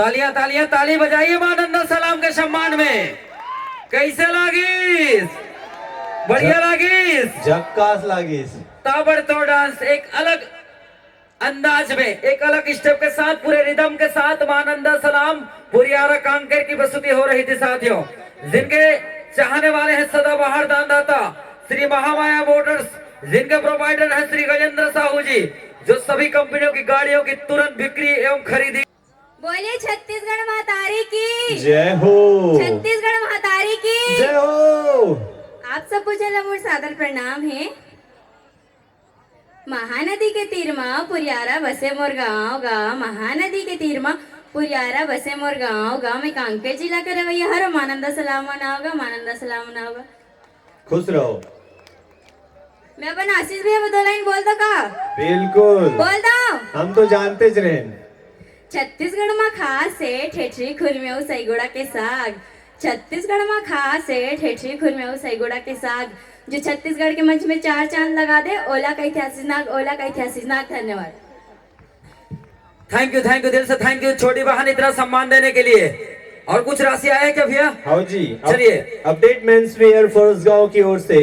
तालियां तालियां ताली बजाइए मां नंदा सलाम के सम्मान में। कैसे लागिस? बढ़िया लागिस, झक्कास लागिस। ताबड़तोड़ डांस एक अलग अंदाज में, एक अलग स्टेप के साथ, पूरे रिदम के साथ मां नंदा सलाम पुरियारा कांकेर की प्रस्तुति हो रही थी साथियों। जिनके चाहने वाले हैं सदाबहार दानदाता श्री महामाया मोटर्स, जिनके प्रोवाइडर है श्री गजेंद्र साहू जी, जो सभी कंपनियों की गाड़ियों की तुरंत बिक्री एवं खरीदी। बोले छत्तीसगढ़ महातारी की जय हो। छत्तीसगढ़ महातारी की जय हो। आप सब पूछे मोर सादर प्रणाम है। महानदी के तीर में पुरियारा बसे मोर गाँव गाँव, महानदी के तीर में पुरियारा बसे मोर गाँव गाँव में कांकेर जिला के रवैया हर मानंदा सलाम मनाओगा, मानंदा सलाम मनाओगा। खुश रहो। मैं अपन आशीष भैया दो लाइन बोल दो का? बिल्कुल बोल दो। हम तो जानते ज रहे। छत्तीसगढ़ में खास है ठेठरी खुरमेऊ सईगुड़ा के साग। छत्तीसगढ़ में खास है ठेठरी खुरमेऊ सईगुड़ा के साग। जो छत्तीसगढ़ के मंच में चार चांद लगा दे, ओला का ऐतिहासिक नाग, ओला का ऐतिहासिक नाग। धन्यवाद। थैंक यू दिल से थैंक यू छोटी बहन इतना सम्मान देने के लिए। और कुछ राशि आया है क्या भैया? हाँ जी, चलिए। अपडेट मेंस वेयर फॉर्स गांव की ओर से